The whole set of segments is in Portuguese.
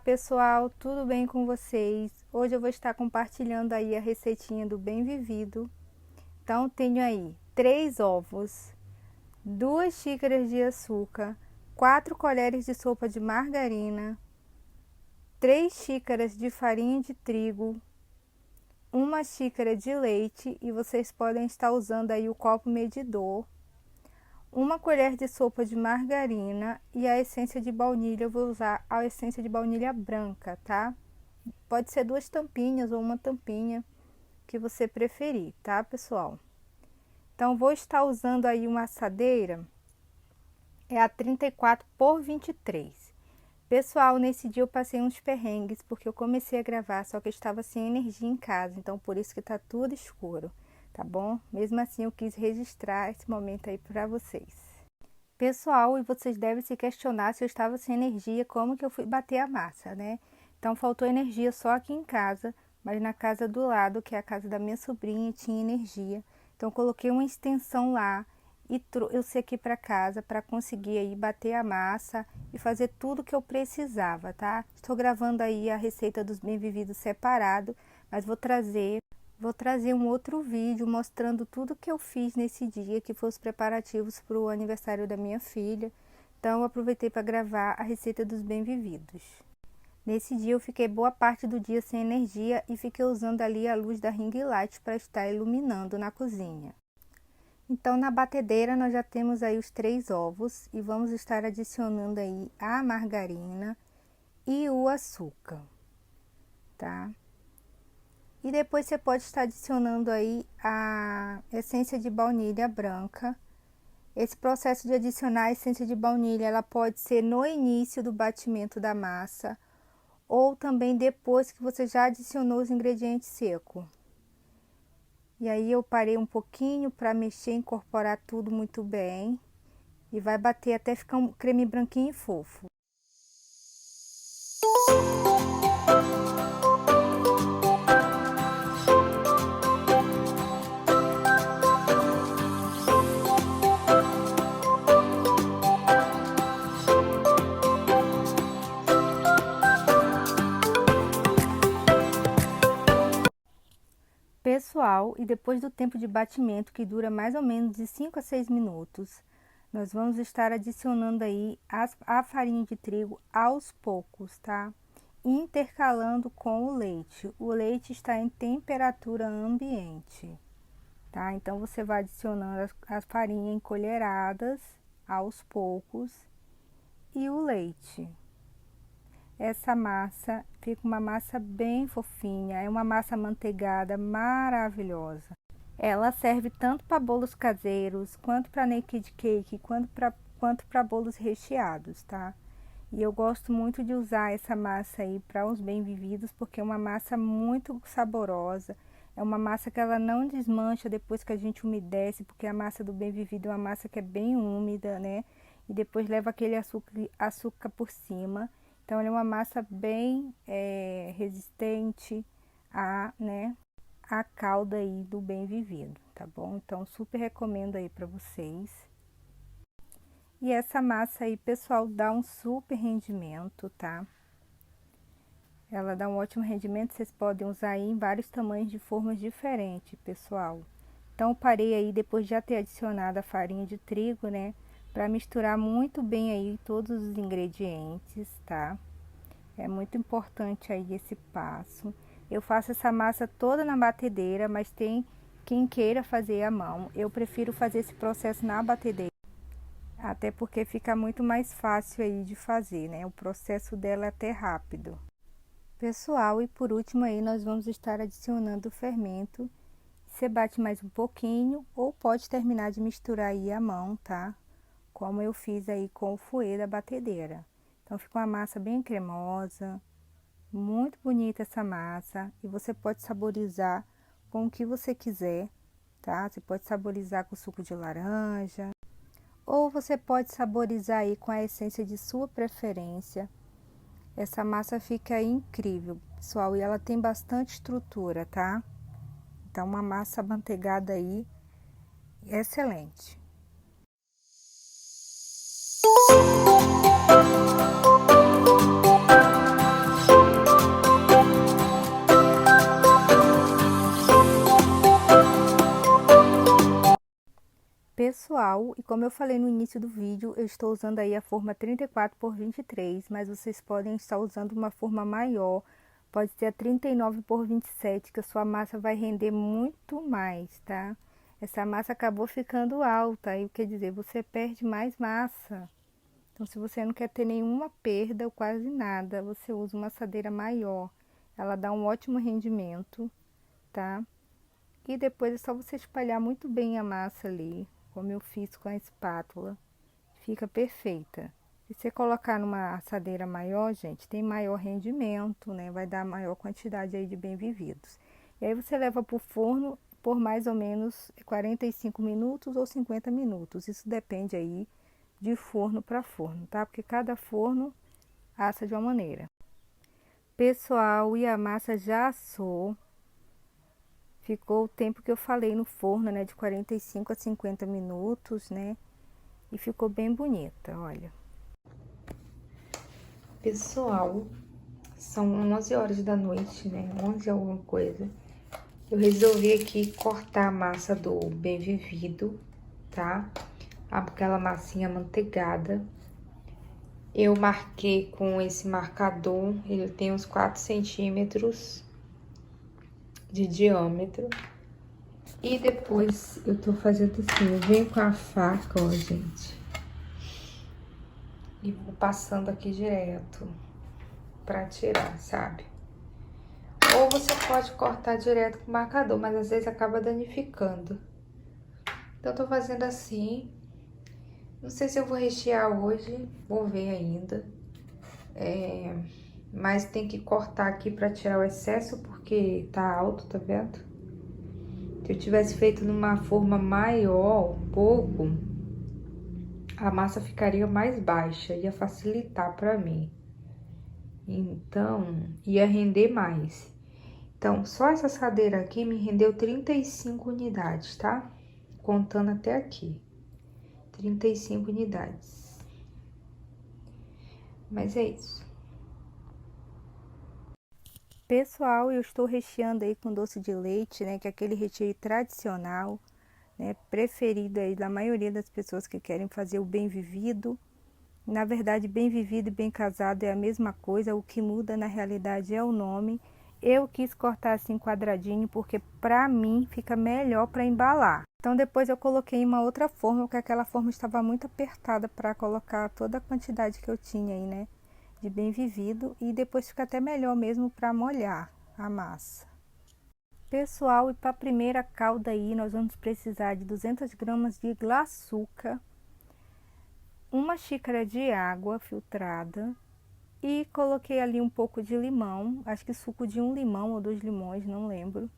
pessoal, tudo bem com vocês? Hoje eu vou estar compartilhando aí a receitinha do Bem Vivido. Então tenho aí 3 ovos, 2 xícaras de açúcar, 4 colheres de sopa de margarina, 3 xícaras de farinha de trigo, 1 xícara de leite e vocês podem estar usando aí o copo medidor, 1 colher de sopa de margarina e a essência de baunilha. Eu vou usar a essência de baunilha branca, tá? Pode ser 2 tampinhas ou 1 tampinha, que você preferir, tá, pessoal? Então, vou estar usando aí uma assadeira, é a 34 por 23. Pessoal, nesse dia eu passei uns perrengues, porque eu comecei a gravar, só que eu estava sem energia em casa, então por isso que tá tudo escuro. Tá bom? Mesmo assim, eu quis registrar esse momento aí para vocês. Pessoal, e vocês devem se questionar se eu estava sem energia, como que eu fui bater a massa, né? Então, faltou energia só aqui em casa, mas na casa do lado, que é a casa da minha sobrinha, tinha energia. Então, eu coloquei uma extensão lá e trouxe aqui para casa para conseguir aí bater a massa e fazer tudo que eu precisava, tá? Estou gravando aí a receita dos Bem Vividos separado, mas vou trazer um outro vídeo mostrando tudo que eu fiz nesse dia, que foi os preparativos para o aniversário da minha filha. Então, eu aproveitei para gravar a receita dos Bem Vividos. Nesse dia, eu fiquei boa parte do dia sem energia e fiquei usando ali a luz da ring light para estar iluminando na cozinha. Então, na batedeira, nós já temos aí os 3 ovos e vamos estar adicionando aí a margarina e o açúcar, tá? E depois você pode estar adicionando aí a essência de baunilha branca. Esse processo de adicionar a essência de baunilha, ela pode ser no início do batimento da massa ou também depois que você já adicionou os ingredientes secos. E aí eu parei um pouquinho para mexer, incorporar tudo muito bem e vai bater até ficar um creme branquinho e fofo. Pessoal, e depois do tempo de batimento, que dura mais ou menos de 5 a 6 minutos, nós vamos estar adicionando aí a farinha de trigo aos poucos, tá? Intercalando com o leite. O leite está em temperatura ambiente, tá? Então, você vai adicionando a farinha em colheradas aos poucos e o leite. Essa massa fica uma massa bem fofinha, é uma massa amanteigada maravilhosa. Ela serve tanto para bolos caseiros, quanto para naked cake, quanto para bolos recheados, tá? E eu gosto muito de usar essa massa aí para os Bem Vividos, porque é uma massa muito saborosa. É uma massa que ela não desmancha depois que a gente umedece, porque a massa do Bem Vivido é uma massa que é bem úmida, né? E depois leva aquele açúcar por cima. Então, ela é uma massa bem resistente a calda aí do Bem Vivido, tá bom? Então, super recomendo aí para vocês. E essa massa aí, pessoal, dá um super rendimento, tá? Ela dá um ótimo rendimento, vocês podem usar aí em vários tamanhos de formas diferentes, pessoal. Então, eu parei aí depois de já ter adicionado a farinha de trigo, né? Para misturar muito bem aí todos os ingredientes, tá? É muito importante aí esse passo. Eu faço essa massa toda na batedeira, mas tem quem queira fazer à mão. Eu prefiro fazer esse processo na batedeira, até porque fica muito mais fácil aí de fazer, né? O processo dela é até rápido. Pessoal, e por último aí nós vamos estar adicionando o fermento. Você bate mais um pouquinho ou pode terminar de misturar aí à mão, tá? Como eu fiz aí com o fouet da batedeira. Então, fica uma massa bem cremosa, muito bonita essa massa. E você pode saborizar com o que você quiser, tá? Você pode saborizar com suco de laranja, ou você pode saborizar aí com a essência de sua preferência. Essa massa fica incrível, pessoal, e ela tem bastante estrutura, tá? Então, uma massa amanteigada aí, excelente. Pessoal, e como eu falei no início do vídeo, eu estou usando aí a forma 34 por 23, mas vocês podem estar usando uma forma maior, pode ser a 39 por 27, que a sua massa vai render muito mais, tá? Essa massa acabou ficando alta, aí quer dizer, você perde mais massa. Então, se você não quer ter nenhuma perda ou quase nada, você usa uma assadeira maior. Ela dá um ótimo rendimento, tá? E depois é só você espalhar muito bem a massa ali, como eu fiz com a espátula. Fica perfeita. Se você colocar numa assadeira maior, gente, tem maior rendimento, né? Vai dar maior quantidade aí de bem-vividos. E aí você leva para o forno por mais ou menos 45 minutos ou 50 minutos. Isso depende aí de forno para forno, tá? Porque cada forno assa de uma maneira. Pessoal, e a massa já assou. Ficou o tempo que eu falei no forno, né? De 45 a 50 minutos, né? E ficou bem bonita, olha. Pessoal, são 11 horas da noite, né? 11 alguma coisa. Eu resolvi aqui cortar a massa do bem-vivido, tá? Aquela massinha amanteigada. Eu marquei com esse marcador, ele tem uns 4 centímetros de diâmetro. E depois eu tô fazendo assim, eu venho com a faca, ó, gente. E vou passando aqui direto pra tirar, sabe? Ou você pode cortar direto com o marcador, mas às vezes acaba danificando. Então, eu tô fazendo assim. Não sei se eu vou rechear hoje, vou ver ainda. Mas tem que cortar aqui pra tirar o excesso, porque tá alto, tá vendo? Se eu tivesse feito numa forma maior, um pouco, a massa ficaria mais baixa, ia facilitar pra mim. Então, ia render mais. Então, só essa assadeira aqui me rendeu 35 unidades, tá? Contando até aqui. 35 unidades. Mas é isso. Pessoal, eu estou recheando aí com doce de leite, né? Que é aquele recheio tradicional, né? Preferido aí da maioria das pessoas que querem fazer o bem vivido. Na verdade, bem vivido e bem casado é a mesma coisa, o que muda na realidade é o nome. Eu quis cortar assim quadradinho porque pra mim fica melhor para embalar. Então depois eu coloquei em uma outra forma, porque aquela forma estava muito apertada para colocar toda a quantidade que eu tinha aí, né? De bem vivido, e depois fica até melhor mesmo para molhar a massa. Pessoal, e para a primeira calda aí nós vamos precisar de 200 gramas de açúcar, uma xícara de água filtrada e coloquei ali um pouco de limão, acho que suco de um limão ou 2 limões, não lembro.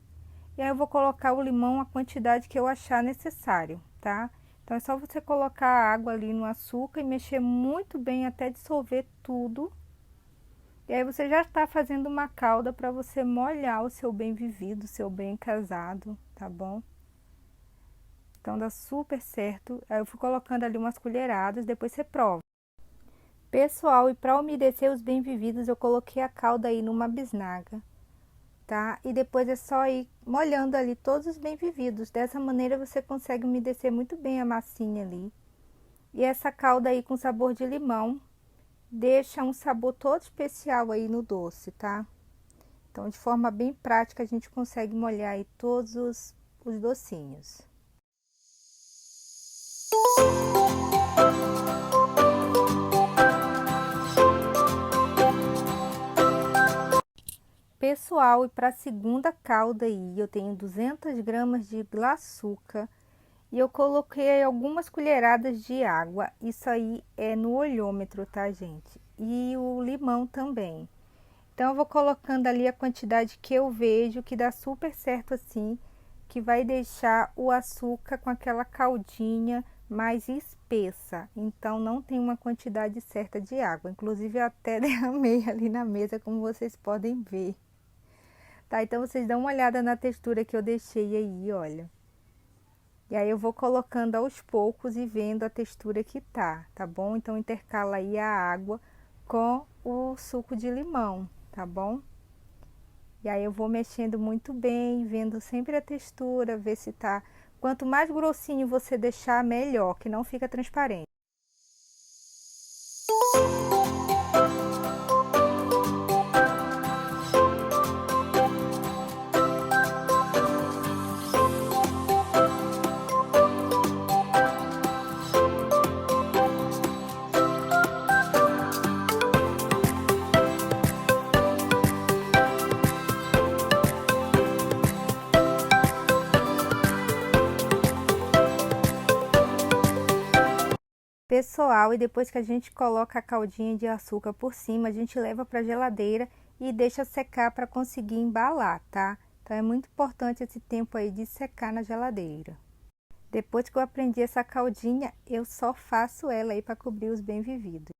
E aí eu vou colocar o limão a quantidade que eu achar necessário, tá? Então é só você colocar a água ali no açúcar e mexer muito bem até dissolver tudo. E aí você já está fazendo uma calda para você molhar o seu bem vivido, o seu bem casado, tá bom? Então dá super certo. Aí eu fui colocando ali umas colheradas, depois você prova. Pessoal, e para umedecer os bem vividos, eu coloquei a calda aí numa bisnaga, tá? E depois é só ir molhando ali todos os bem vividos. Dessa maneira você consegue umedecer muito bem a massinha ali. E essa calda aí com sabor de limão deixa um sabor todo especial aí no doce, tá? Então, de forma bem prática, a gente consegue molhar aí todos os docinhos. Pessoal, e para a segunda calda aí, eu tenho 200 gramas de açúcar e eu coloquei algumas colheradas de água. Isso aí é no olhômetro, tá, gente? E o limão também. Então, eu vou colocando ali a quantidade que eu vejo que dá super certo assim, que vai deixar o açúcar com aquela caldinha mais espessa. Então, não tem uma quantidade certa de água. Inclusive, eu até derramei ali na mesa, como vocês podem ver. Tá, então vocês dão uma olhada na textura que eu deixei aí, olha. E aí eu vou colocando aos poucos e vendo a textura que tá bom? Então intercala aí a água com o suco de limão, tá bom? E aí eu vou mexendo muito bem, vendo sempre a textura, ver se tá Quanto mais grossinho você deixar, melhor, que não fica transparente. Pessoal, e depois que a gente coloca a caldinha de açúcar por cima, a gente leva para a geladeira e deixa secar para conseguir embalar, tá? Então é muito importante esse tempo aí de secar na geladeira. Depois que eu aprendi essa caldinha, eu só faço ela aí para cobrir os bem-vividos.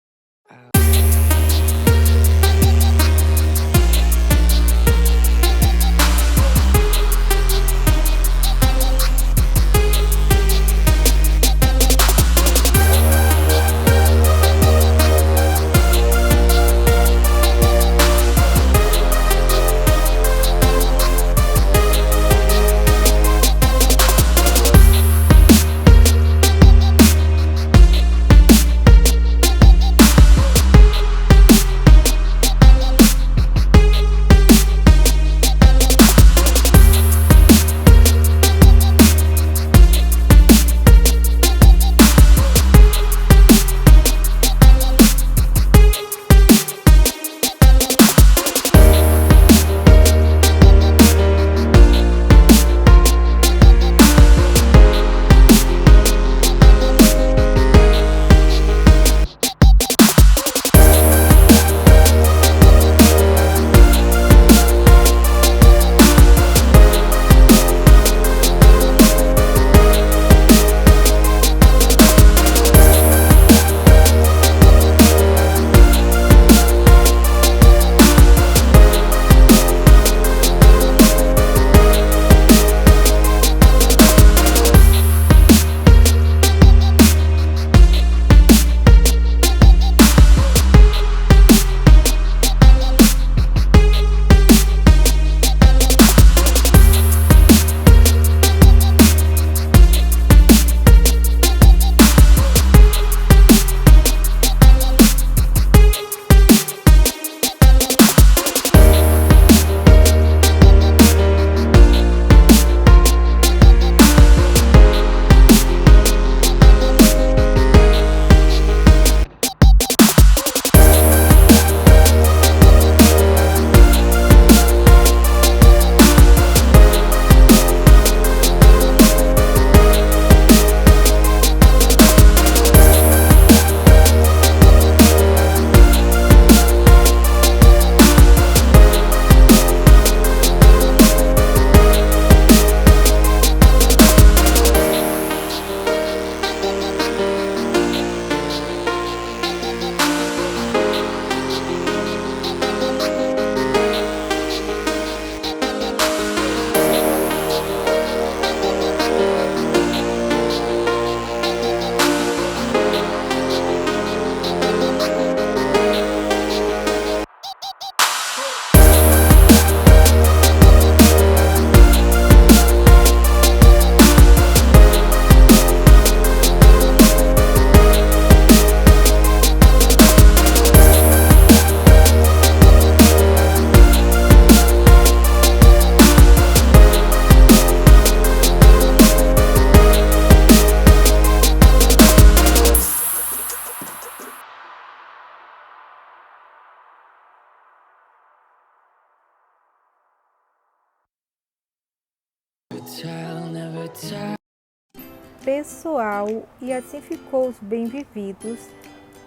Pessoal, e assim ficou os bem-vividos.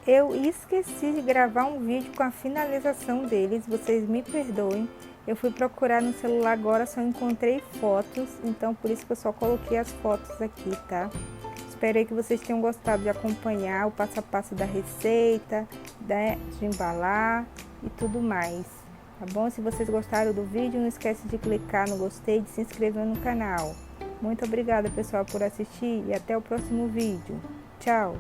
Eu esqueci de gravar um vídeo com a finalização deles, vocês me perdoem. Eu fui procurar no celular agora, só encontrei fotos, então por isso que eu só coloquei as fotos aqui, tá? Espero aí que vocês tenham gostado de acompanhar o passo a passo da receita, né, de embalar e tudo mais, tá bom? Se vocês gostaram do vídeo, não esquece de clicar no gostei e de se inscrever no canal. Muito obrigada, pessoal, por assistir e até o próximo vídeo. Tchau!